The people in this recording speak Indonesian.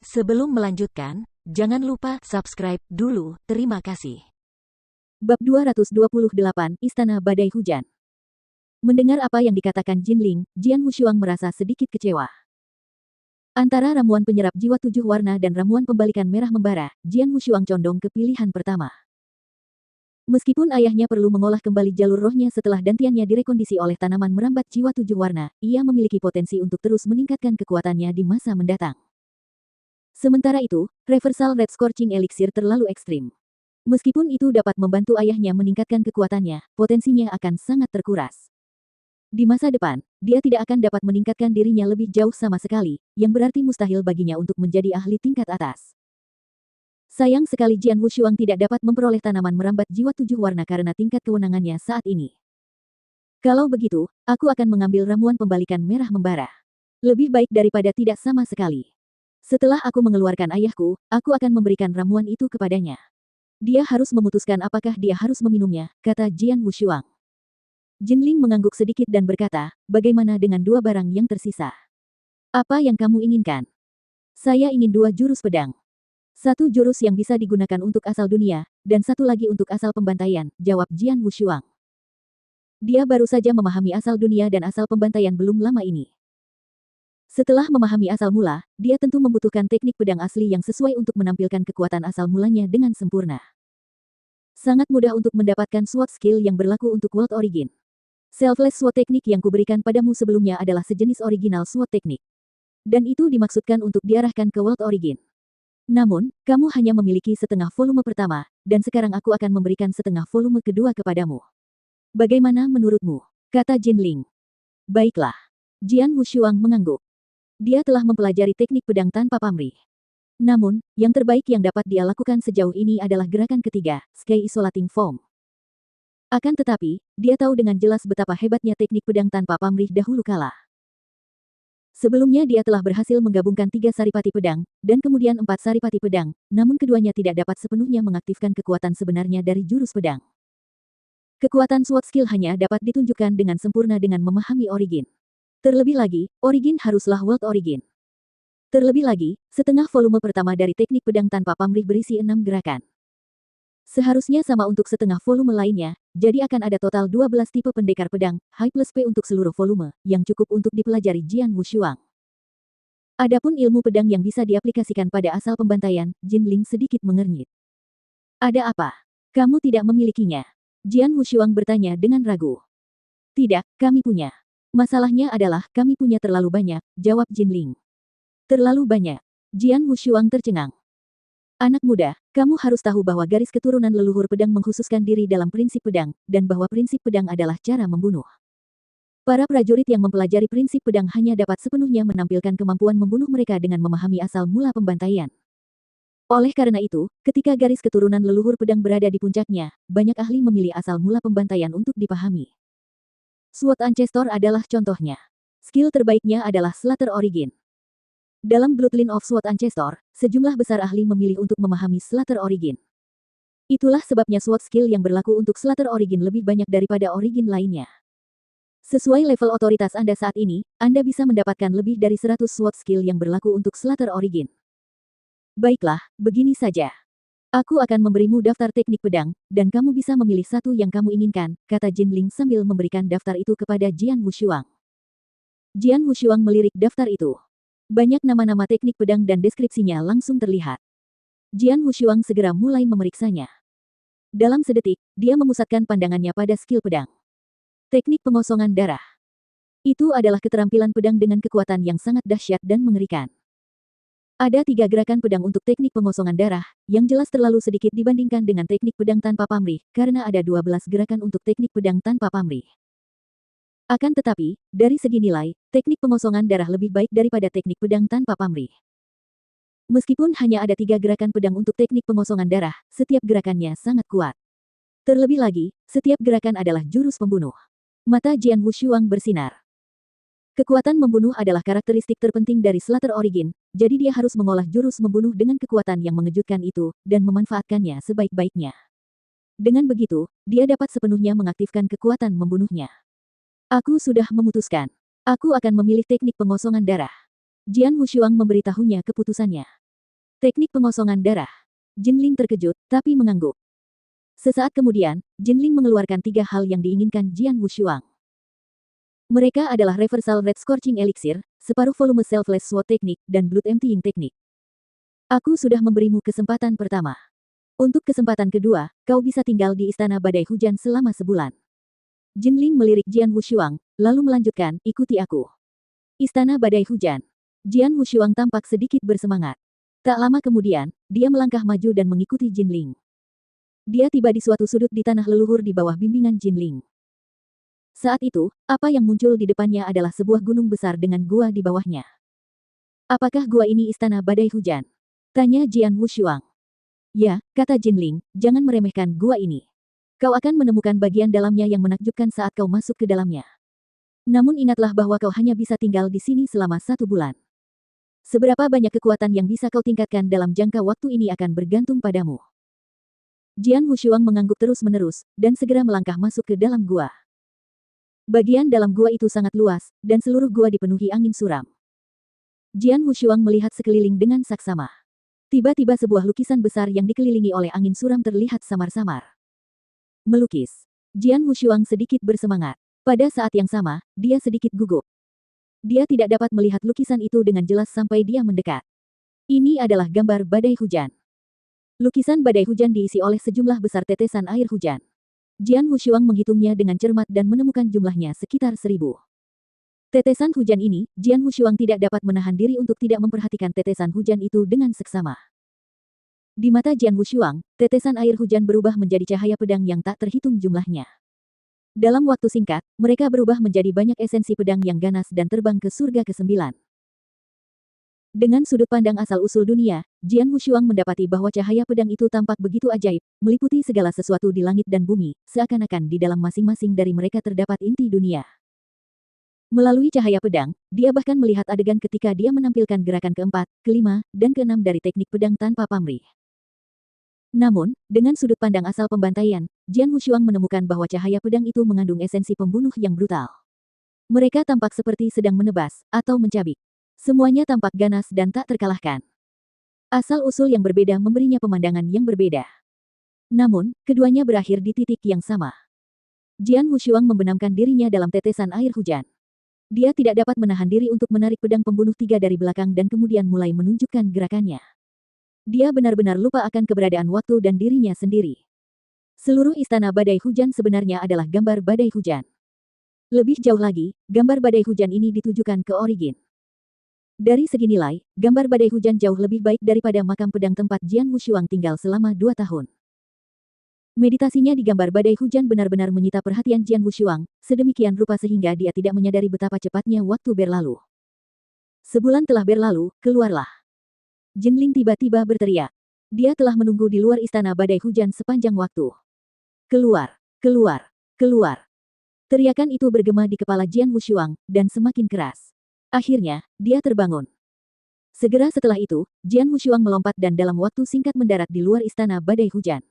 Sebelum melanjutkan, jangan lupa subscribe dulu, terima kasih. Bab 228, Istana Badai Hujan. Mendengar apa yang dikatakan Jinling, Jian Wushuang merasa sedikit kecewa. Antara ramuan penyerap jiwa 7 warna dan ramuan pembalikan merah membara, Jian Wushuang condong ke pilihan pertama. Meskipun ayahnya perlu mengolah kembali jalur rohnya setelah dantiannya direkondisi oleh tanaman merambat jiwa 7 warna, ia memiliki potensi untuk terus meningkatkan kekuatannya di masa mendatang. Sementara itu, Reversal Red Scorching Elixir terlalu ekstrim. Meskipun itu dapat membantu ayahnya meningkatkan kekuatannya, potensinya akan sangat terkuras. Di masa depan, dia tidak akan dapat meningkatkan dirinya lebih jauh sama sekali, yang berarti mustahil baginya untuk menjadi ahli tingkat atas. Sayang sekali Jian Wushuang tidak dapat memperoleh tanaman merambat jiwa 7 warna karena tingkat kewenangannya saat ini. Kalau begitu, aku akan mengambil ramuan pembalikan merah membara. Lebih baik daripada tidak sama sekali. Setelah aku mengeluarkan ayahku, aku akan memberikan ramuan itu kepadanya. Dia harus memutuskan apakah dia harus meminumnya, kata Jian Wushuang. Jinling mengangguk sedikit dan berkata, bagaimana dengan 2 barang yang tersisa? Apa yang kamu inginkan? Saya ingin 2 jurus pedang. 1 jurus yang bisa digunakan untuk asal dunia, dan 1 lagi untuk asal pembantaian, jawab Jian Wushuang. Dia baru saja memahami asal dunia dan asal pembantaian belum lama ini. Setelah memahami asal mula, dia tentu membutuhkan teknik pedang asli yang sesuai untuk menampilkan kekuatan asal mulanya dengan sempurna. Sangat mudah untuk mendapatkan sword skill yang berlaku untuk World Origin. Selfless sword teknik yang kuberikan padamu sebelumnya adalah sejenis original sword teknik. Dan itu dimaksudkan untuk diarahkan ke World Origin. Namun, kamu hanya memiliki setengah volume pertama, dan sekarang aku akan memberikan setengah volume kedua kepadamu. Bagaimana menurutmu? Kata Jinling. Baiklah. Jian Wushuang mengangguk. Dia telah mempelajari teknik pedang tanpa pamrih. Namun, yang terbaik yang dapat dia lakukan sejauh ini adalah gerakan ketiga, Sky Isolating Foam. Akan tetapi, dia tahu dengan jelas betapa hebatnya teknik pedang tanpa pamrih dahulu kala. Sebelumnya dia telah berhasil menggabungkan 3 saripati pedang, dan kemudian 4 saripati pedang, namun keduanya tidak dapat sepenuhnya mengaktifkan kekuatan sebenarnya dari jurus pedang. Kekuatan sword skill hanya dapat ditunjukkan dengan sempurna dengan memahami origin. Terlebih lagi, origin haruslah World Origin. Terlebih lagi, setengah volume pertama dari teknik pedang tanpa pamrih berisi 6 gerakan. Seharusnya sama untuk setengah volume lainnya, jadi akan ada total 12 tipe pendekar pedang, high plus P untuk seluruh volume, yang cukup untuk dipelajari Jian Wushuang. Adapun ilmu pedang yang bisa diaplikasikan pada asal pembantaian, Jinling sedikit mengernyit. Ada apa? Kamu tidak memilikinya? Jian Wushuang bertanya dengan ragu. Tidak, kami punya. Masalahnya adalah kami punya terlalu banyak, jawab Jinling. Terlalu banyak. Jian Wushuang tercengang. Anak muda, kamu harus tahu bahwa garis keturunan leluhur pedang mengkhususkan diri dalam prinsip pedang, dan bahwa prinsip pedang adalah cara membunuh. Para prajurit yang mempelajari prinsip pedang hanya dapat sepenuhnya menampilkan kemampuan membunuh mereka dengan memahami asal mula pembantaian. Oleh karena itu, ketika garis keturunan leluhur pedang berada di puncaknya, banyak ahli memilih asal mula pembantaian untuk dipahami. Sword Ancestor adalah contohnya. Skill terbaiknya adalah Slaughter Origin. Dalam Bloodline of Sword Ancestor, sejumlah besar ahli memilih untuk memahami Slaughter Origin. Itulah sebabnya sword skill yang berlaku untuk Slaughter Origin lebih banyak daripada origin lainnya. Sesuai level otoritas Anda saat ini, Anda bisa mendapatkan lebih dari 100 sword skill yang berlaku untuk Slaughter Origin. Baiklah, begini saja. Aku akan memberimu daftar teknik pedang, dan kamu bisa memilih satu yang kamu inginkan, kata Jinling sambil memberikan daftar itu kepada Jian Wushuang. Jian Wushuang melirik daftar itu. Banyak nama-nama teknik pedang dan deskripsinya langsung terlihat. Jian Wushuang segera mulai memeriksanya. Dalam sedetik, dia memusatkan pandangannya pada skill pedang. Teknik pengosongan darah. Itu adalah keterampilan pedang dengan kekuatan yang sangat dahsyat dan mengerikan. Ada 3 gerakan pedang untuk teknik pengosongan darah, yang jelas terlalu sedikit dibandingkan dengan teknik pedang tanpa pamrih, karena ada 12 gerakan untuk teknik pedang tanpa pamrih. Akan tetapi, dari segi nilai, teknik pengosongan darah lebih baik daripada teknik pedang tanpa pamrih. Meskipun hanya ada 3 gerakan pedang untuk teknik pengosongan darah, setiap gerakannya sangat kuat. Terlebih lagi, setiap gerakan adalah jurus pembunuh. Mata Jian Wushuang bersinar. Kekuatan membunuh adalah karakteristik terpenting dari Slaughter Origin, jadi dia harus mengolah jurus membunuh dengan kekuatan yang mengejutkan itu, dan memanfaatkannya sebaik-baiknya. Dengan begitu, dia dapat sepenuhnya mengaktifkan kekuatan membunuhnya. Aku sudah memutuskan. Aku akan memilih teknik pengosongan darah. Jian Wushuang memberitahunya keputusannya. Teknik pengosongan darah. Jinling terkejut, tapi mengangguk. Sesaat kemudian, Jinling mengeluarkan 3 hal yang diinginkan Jian Wushuang. Mereka adalah Reversal Red Scorching Elixir, separuh volume Selfless Sword Technique, dan Blood Emptying Technique. Aku sudah memberimu kesempatan pertama. Untuk kesempatan kedua, kau bisa tinggal di Istana Badai Hujan selama sebulan. Jinling melirik Jian Wushuang, lalu melanjutkan, ikuti aku. Istana Badai Hujan. Jian Wushuang tampak sedikit bersemangat. Tak lama kemudian, dia melangkah maju dan mengikuti Jinling. Dia tiba di suatu sudut di tanah leluhur di bawah bimbingan Jinling. Saat itu, apa yang muncul di depannya adalah sebuah gunung besar dengan gua di bawahnya. Apakah gua ini Istana Badai Hujan? Tanya Jian Wushuang. Ya, kata Jinling, jangan meremehkan gua ini. Kau akan menemukan bagian dalamnya yang menakjubkan saat kau masuk ke dalamnya. Namun ingatlah bahwa kau hanya bisa tinggal di sini selama 1 bulan. Seberapa banyak kekuatan yang bisa kau tingkatkan dalam jangka waktu ini akan bergantung padamu. Jian Wushuang mengangguk terus-menerus, dan segera melangkah masuk ke dalam gua. Bagian dalam gua itu sangat luas, dan seluruh gua dipenuhi angin suram. Jian Wushuang melihat sekeliling dengan saksama. Tiba-tiba sebuah lukisan besar yang dikelilingi oleh angin suram terlihat samar-samar. Melukis. Jian Wushuang sedikit bersemangat. Pada saat yang sama, dia sedikit gugup. Dia tidak dapat melihat lukisan itu dengan jelas sampai dia mendekat. Ini adalah gambar badai hujan. Lukisan badai hujan diisi oleh sejumlah besar tetesan air hujan. Jian Wushuang menghitungnya dengan cermat dan menemukan jumlahnya sekitar 1000. Tetesan hujan ini, Jian Wushuang tidak dapat menahan diri untuk tidak memperhatikan tetesan hujan itu dengan seksama. Di mata Jian Wushuang, tetesan air hujan berubah menjadi cahaya pedang yang tak terhitung jumlahnya. Dalam waktu singkat, mereka berubah menjadi banyak esensi pedang yang ganas dan terbang ke surga ke-9. Dengan sudut pandang asal-usul dunia, Jian Wushuang mendapati bahwa cahaya pedang itu tampak begitu ajaib, meliputi segala sesuatu di langit dan bumi, seakan-akan di dalam masing-masing dari mereka terdapat inti dunia. Melalui cahaya pedang, dia bahkan melihat adegan ketika dia menampilkan gerakan keempat, kelima, dan keenam dari teknik pedang tanpa pamrih. Namun, dengan sudut pandang asal pembantaian, Jian Wushuang menemukan bahwa cahaya pedang itu mengandung esensi pembunuh yang brutal. Mereka tampak seperti sedang menebas, atau mencabik. Semuanya tampak ganas dan tak terkalahkan. Asal-usul yang berbeda memberinya pemandangan yang berbeda. Namun, keduanya berakhir di titik yang sama. Jian Wushuang membenamkan dirinya dalam tetesan air hujan. Dia tidak dapat menahan diri untuk menarik pedang pembunuh 3 dari belakang dan kemudian mulai menunjukkan gerakannya. Dia benar-benar lupa akan keberadaan waktu dan dirinya sendiri. Seluruh istana badai hujan sebenarnya adalah gambar badai hujan. Lebih jauh lagi, gambar badai hujan ini ditujukan ke Origin. Dari segi nilai, gambar badai hujan jauh lebih baik daripada makam pedang tempat Jian Wushuang tinggal selama 2 tahun. Meditasinya di gambar badai hujan benar-benar menyita perhatian Jian Wushuang, sedemikian rupa sehingga dia tidak menyadari betapa cepatnya waktu berlalu. Sebulan telah berlalu, keluarlah. Jinling tiba-tiba berteriak. Dia telah menunggu di luar istana badai hujan sepanjang waktu. Keluar, keluar, keluar. Teriakan itu bergema di kepala Jian Wushuang, dan semakin keras. Akhirnya, dia terbangun. Segera setelah itu, Jian Wushuang melompat dan dalam waktu singkat mendarat di luar istana badai hujan.